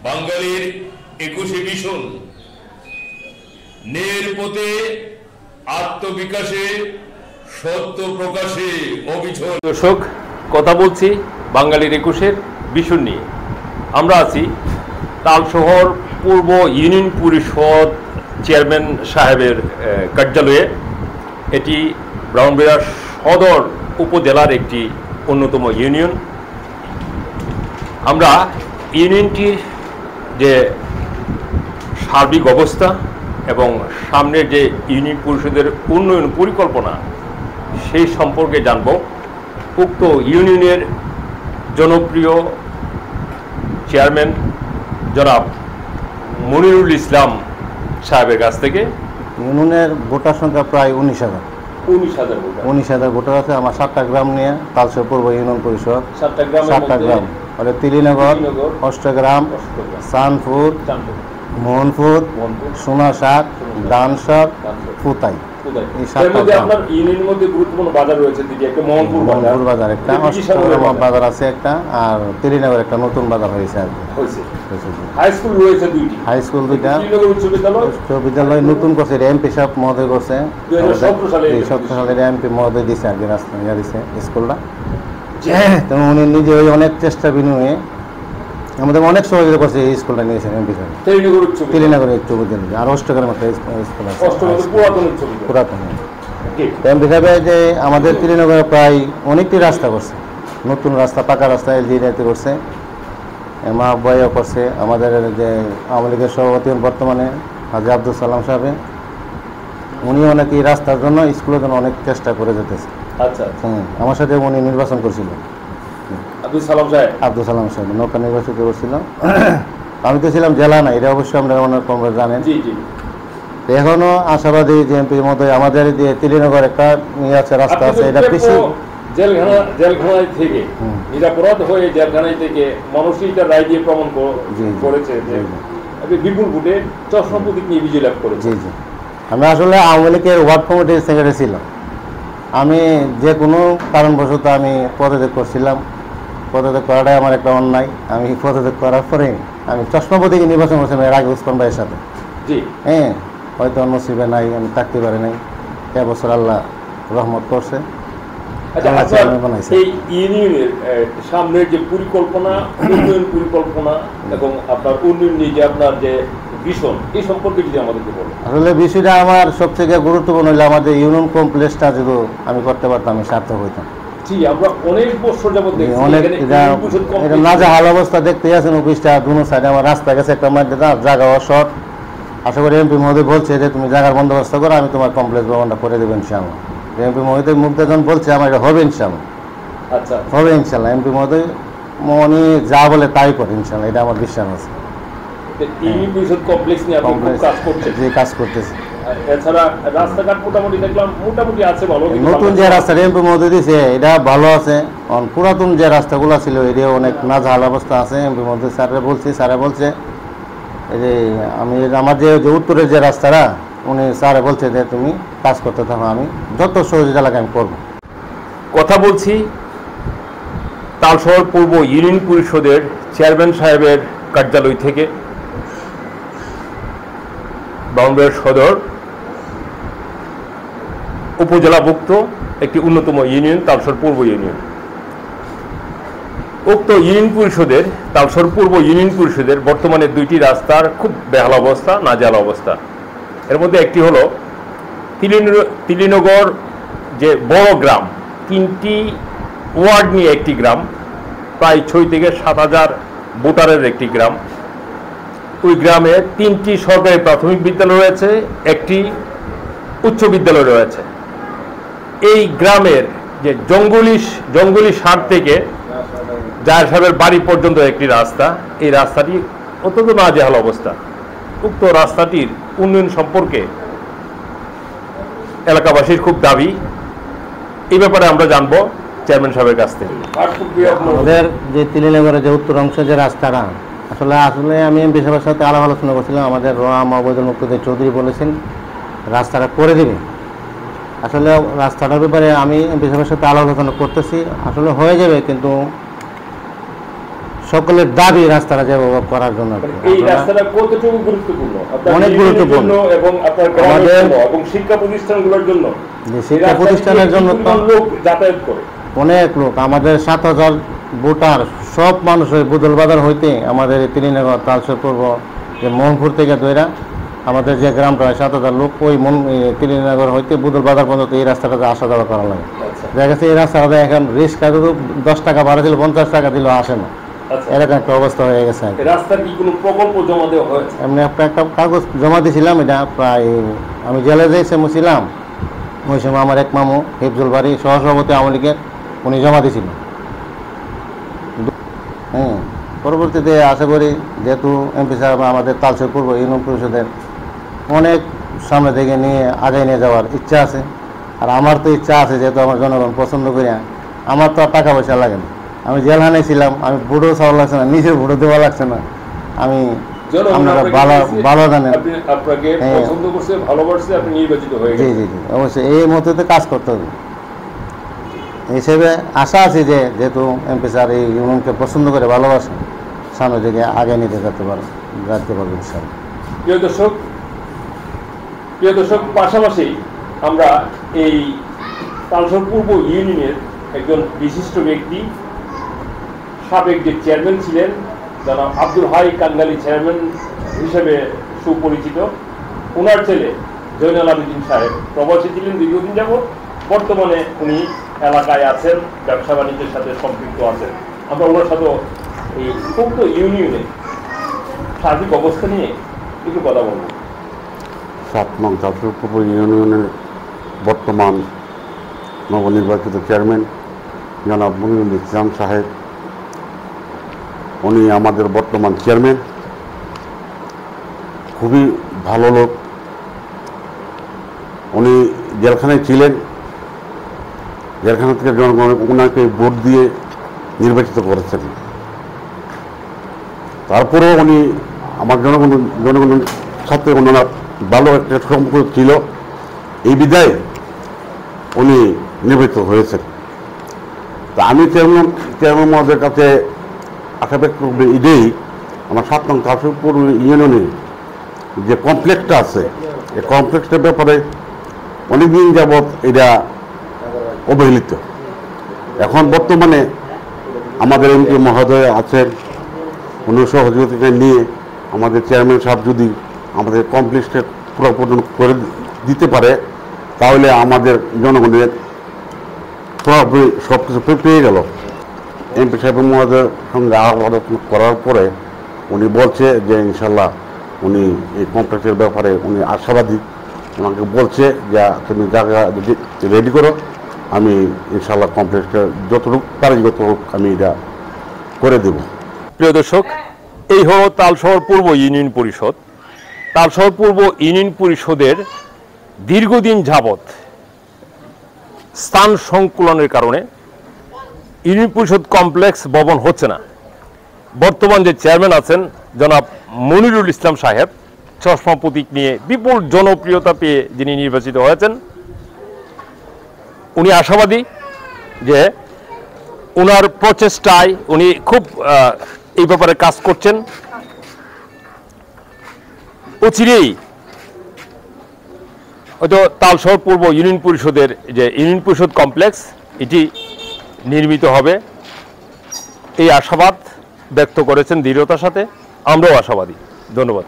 বাঙালির 21শে মিশন ন্যায়ের পথে আত্মবিকাশে সত্য প্রকাশে অবিচল। দর্শক, কথা বলছি বাঙালির 21-এর মিশন নিয়ে। আমরা আছি তালশহর পূর্ব ইউনিয়ন পরিষদ চেয়ারম্যান সাহেবের কার্যালয়ে। এটি ব্রাহ্মণবাড়িয়া সদর উপজেলার একটি অন্যতম ইউনিয়ন। আমরা ইউনিয়নটির যে সার্বিক অবস্থা এবং সামনের যে ইউনিয়ন পরিষদের উন্নয়ন পরিকল্পনা সেই সম্পর্কে জানব উক্ত ইউনিয়নের জনপ্রিয় চেয়ারম্যান জনাব মনিরুল ইসলাম সাহেবের কাছ থেকে। ইউনিয়নের ভোটার সংখ্যা প্রায় 19,000 ভোটার আছে। আমার 7টা গ্রাম নিয়ে তালশহর পূর্ব ইউনিয়ন পরিষদ। 7টা গ্রাম তিলিনগর, অষ্টগ্রাম, চাঁদপুর, মোহনপুর, সোনাসার, ডানসর, ফুতাই। মোহনপুর বাজার একটা, অষ্টগ্রাম বাজার আছে একটা, আর তিলিনগর একটা নতুন বাজার হয়েছে আর কি। হাই স্কুল দুইটা, উচ্চ বিদ্যালয় নতুন করছে, এমপি সাহেব মহোদয় করছে 2017 সালের এমপি মহোদয় দিছে আর কি, রাস্তা দিছে স্কুলটা। তো উনি নিজে ওই অনেক চেষ্টা বিনিময়ে আমাদের অনেক সহযোগিতা করছে এই স্কুলটা নিয়েছেন এমপি সাহেব। তিলিনগরের উচ্চ বিদ্যালয় আর অষ্টগ্রাম একটা স্কুল আছে পুরাতন। এমপি সাহেব যে আমাদের তিলিনগরে প্রায় অনেকটি রাস্তা করছে, নতুন রাস্তা, পাকা রাস্তা এলজিডি করছে, মা বয়ও করছে। আমাদের যে আওয়ামী লীগের সভাপতি বর্তমানে হাজি আব্দুল সালাম সাহেব, উনি অনেক এই রাস্তার জন্য স্কুলের জন্য অনেক চেষ্টা করে যেতেছে। আমার সাথে উনি নির্বাচন করছিল, আব্দুল সালাম সাহেব নৌকা নির্বাচিত করছিল। আমি তো ছিলাম জেলা না, এটা অবশ্যই আপনারা অনেক কম জানেন। এখনো আশাবাদী যে এমপি মহোদয় আমাদের যে তিলিনগর একটা নিয়ে আছে রাস্তা আছে, এটা বেশি জেলখানায় থেকে নিরাপরাধ হয়ে জেলখানায় থেকে মানুষই তার রায় দিয়ে প্রমাণ করেছে যে বিপুল ভোটে চশমা প্রতীক নিয়ে বিজয় লাভ করেছে। জি জি, আমি আসলে আওয়ামী লীগের ওয়ার্ড কমিটির সেক্রেটারি ছিলাম। আমি যে কোনো কারণবশত আমি পদত্যাগ করছিলাম। পদত্যাগ করাটাই আমার একটা অন্যায়। আমি পদত্যাগ করার পরে আমি চশমা প্রতীকে নির্বাচন করছিলাম এর আগে উসমান ভাইয়ের সাথে। হ্যাঁ, হয়তো নসিবে নাই, আমি থাকতে পারি নাই। এবছর আল্লাহ রহমত করছে। এই ইউনিয়নের সামনের যে পরিকল্পনা, উন্নয়ন পরিকল্পনা এবং আপনার উন্নয়ন নিয়ে যে আপনার যে ভিশন, এই সম্পর্কে যদি আমাদেরকে বলেন। আসলে বিষয়টা আমার সবথেকে গুরুত্বপূর্ণ হলো আমাদের ইউনিয়ন কমপ্লেক্সটা যদি আমি করতে পারতাম আমি সার্থক হইতাম। আমরা অনেক বছর যাবত এটা নাজেহাল অবস্থা দেখতে আছেন। অফিসটা দুনো সাইডে আমার রাস্তা গেছে, একটা মধ্যে জায়গা শর্ট। আশা করি এমপি মহোদয় বলছে যে তুমি জায়গার বন্দোবস্ত করো, আমি তোমার কমপ্লেক্স ভবনটা করে দেবো ইনশাআল্লাহ। এমপি মহোদয় মুগ্ধা যখন বলছে আমার এটা হবে ইনশাআল্লাহ। হবে ইনশাআল্লাহ। এমপি মহোদয় উনি যা বলে তাই করে ইনশাআল্লাহ, এটা আমার বিশ্বাস আছে। কাজ করতেছে। নতুন যে রাস্তা এমপি মহোদয় দিয়েছে এটা ভালো আছে। পুরাতন যে রাস্তাগুলো ছিল এটা অনেক নাজেহাল অবস্থা আছে। এমপি মহোদয় স্যারে বলছে এই যে আমি আমার যে উত্তরের যে রাস্তাটা উনি স্যারে বলছে যে তুমি কাজ করতে থাকো, আমি যত সহযোগিতা লাগে আমি করবো। কথা বলছি তালশহর পূর্ব ইউনিয়ন পরিষদের চেয়ারম্যান সাহেবের কার্যালয় থেকে। ব্রাহ্মণবাড়িয়া সদর উপজেলাভুক্ত একটি অন্যতম ইউনিয়ন তালশহর পূর্ব ইউনিয়ন। উক্ত ইউনিয়ন পরিষদের তালশহর পূর্ব ইউনিয়ন পরিষদের বর্তমানে দুইটি রাস্তার খুব বেহাল অবস্থা, নাজেহাল অবস্থা। এর মধ্যে একটি হলো তিলিনগর যে বড় গ্রাম, 3টি ওয়ার্ড নিয়ে একটি গ্রাম, প্রায় 6 থেকে 7,000 ভোটারের একটি গ্রাম। ওই গ্রামে 3টি সরকারি প্রাথমিক বিদ্যালয় রয়েছে, একটি উচ্চ বিদ্যালয় রয়েছে। এই গ্রামের যে জঙ্গলি সার থেকে জায়ের সাহেবের বাড়ি পর্যন্ত একটি রাস্তা, এই রাস্তাটি অত্যন্ত নাজেহাল অবস্থা। উক্ত রাস্তাটির উন্নয়ন সম্পর্কে এলাকাবাসীর খুব দাবি। এই ব্যাপারে আমরা জানবো চেয়ারম্যান সাহেবের কাছ থেকে। আমাদের যে তিলিনগরের যে উত্তর অংশ যে রাস্তাটা আসলে আমি এমপি সাহেবের সাথে আলাপ আলোচনা করছিলাম। আমাদের রোয়া মাহবুবুল মুক্তিযোদ্ধা চৌধুরী বলেছেন রাস্তাটা করে দেবে। আসলে রাস্তাটার ব্যাপারে আমি এমপি সাহেবের সাথে আলাপ আলোচনা করতেছি, আসলে হয়ে যাবে, কিন্তু সকলের দাবি রাস্তাটা যেভাবে করার জন্য। এই রাস্তাটা কতটুকু গুরুত্বপূর্ণ? অনেক গুরুত্বপূর্ণ এবং আপনার আমাদের এবং শিক্ষা প্রতিষ্ঠানগুলোর জন্য, শিক্ষা প্রতিষ্ঠানের জন্য লোক যাতায়াত করে, অনেক লোক, আমাদের 7,000 ভোটার, সব মানুষ ওই বুদল বাজার হইতে আমাদের ত্রিনগর, তালসর পূর্ব, যে মোহনপুর থেকে দইরা আমাদের যে গ্রামটা হয় 7,000 লোক, ওই ত্রিনগর হইতে বুদল বাজার পর্যন্ত এই রাস্তাটাতে আসা যাওয়া করা লাগে। দেখা গেছে এই রাস্তাটা এখন রিক্সা 10 টাকা ভাড়া দিল, 50 টাকা দিলেও আসে না, এরকম একটা অবস্থা হয়ে গেছে। রাস্তার কি কোনো প্রকল্প জমা দেওয়া হয়েছে? এমনি একটা কাগজ জমা দিয়েছিলাম, এটা প্রায় আমি জেলে যাইছিলাম, ওই সময় আমার এক মামু হিফজুল বাড়ি সহসভাপতি আওয়ামী লীগের, উনি জমা দিয়েছিলেন। পরবর্তীতে আশা করি যেহেতু এমপি সাহেব আমাদের তালসর পূর্ব ইউনিয়ন পরিষদের অনেক সামনে থেকে নিয়ে আগায় নিয়ে যাওয়ার ইচ্ছা আছে। আর আমার তো ইচ্ছা আছে, যেহেতু আমার জনগণ পছন্দ করি, আমার তো আর টাকা পয়সা লাগে না। আমি জেলখানে ছিলাম, আমি ভোটও চাওয়া লাগছে না, নিজের ভোটও দেওয়া লাগছে না। আমি আপনারা ভালো জানেন, জি জি জি অবশ্যই এই মতে কাজ করতে হবে। হিসেবে আশা আছে যে যেহেতু এমপি স্যার এই ইউনিয়নকে পছন্দ করে, ভালোবাসেন, সামনে দিকে আগে নিতে যেতে পারবে ইনশাআল্লাহ। প্রিয় দর্শক, পাশাপাশি আমরা এই তালসর পূর্ব ইউনিয়নের একজন বিশিষ্ট ব্যক্তি, সাবেক যে চেয়ারম্যান ছিলেন জনাব আব্দুল হাই কাঙ্গালী চেয়ারম্যান হিসেবে সুপরিচিত, ওনার ছেলে জয়নাল আবেদিন সাহেব প্রবাসী ছিলেন দীর্ঘদিন যাবৎ, বর্তমানে উনি এলাকায় আছেন, ব্যবসা বাণিজ্যের সাথে সম্পৃক্ত আছেন। আমরা ওনার সাথে এই উক্ত ইউনিয়নে সার্বিক অবস্থা নিয়ে একটু কথা বলব। 7 নং তালসর পূর্ব ইউনিয়নের বর্তমান নবনির্বাচিত চেয়ারম্যান জনাব মনিরুল ইসলাম সাহেব, উনি আমাদের বর্তমান চেয়ারম্যান, খুবই ভালো লোক। উনি জেলখানায় ছিলেন, জেলখানা থেকে জনগণ ওনাকে ভোট দিয়ে নির্বাচিত করেছেন। তারপরেও উনি আমার জনগণের সাথে ওনার ভালো একটা সম্পর্ক ছিল, এই বিধায় উনি নির্বাচিত হয়েছেন। তা আমি চেয়ারম্যান মহোদয়ের কাছে আশা ব্যক্ত করব এটাই, আমার 7 নং তালসর পূর্ব ইউনিয়নে যে কমপ্লেক্সটা আছে, এই কমপ্লেক্সটার ব্যাপারে অনেকদিন যাবৎ এটা অবহেলিত। এখন বর্তমানে আমাদের এমপি মহোদয় আছেন, উনি সহযোগিতা নিয়ে আমাদের চেয়ারম্যান সাহেব যদি আমাদের কমপ্লেক্সটা পুরোপূর্ণ করে দিতে পারে, তাহলে আমাদের জনগণের পুরোপুরি সব কিছু পেয়ে গেল। এমপি সাহেব মহোদয়ের সঙ্গে আলোচনা করার পরে উনি বলছে যে ইনশাল্লাহ উনি এই কমপ্লেক্সের ব্যাপারে উনি আশাবাদী। আমাকে বলছে যে তুমি জায়গা রেডি করো, আমি ইনশাল্লাহ কমপ্লেক্সটা যতটুকু পারি ততটুকু আমি এটা করে দেব। প্রিয় দর্শক, এই হল তালশহর পূর্ব ইউনিয়ন পরিষদ। তালশহর পূর্ব ইউনিয়ন পরিষদের দীর্ঘদিন যাবৎ স্থান সংকুলনের কারণে ইউনিয়ন পরিষদ কমপ্লেক্স ভবন হচ্ছে না। বর্তমান যে চেয়ারম্যান আছেন জনাব মনিরুল ইসলাম সাহেব, চশমা প্রতীক নিয়ে বিপুল জনপ্রিয়তা পেয়ে যিনি নির্বাচিত হয়েছেন, উনি আশাবাদী যে ওনার প্রচেষ্টায় উনি খুব এই ব্যাপারে কাজ করছেন। অচিরেই হয়তো তালশহর পূর্ব ইউনিয়ন পরিষদের যে ইউনিয়ন পরিষদ কমপ্লেক্স এটি নির্মিত হবে, এই আশাবাদ ব্যক্ত করেছেন দৃঢ়তার সাথে। আমরাও আশাবাদী। ধন্যবাদ।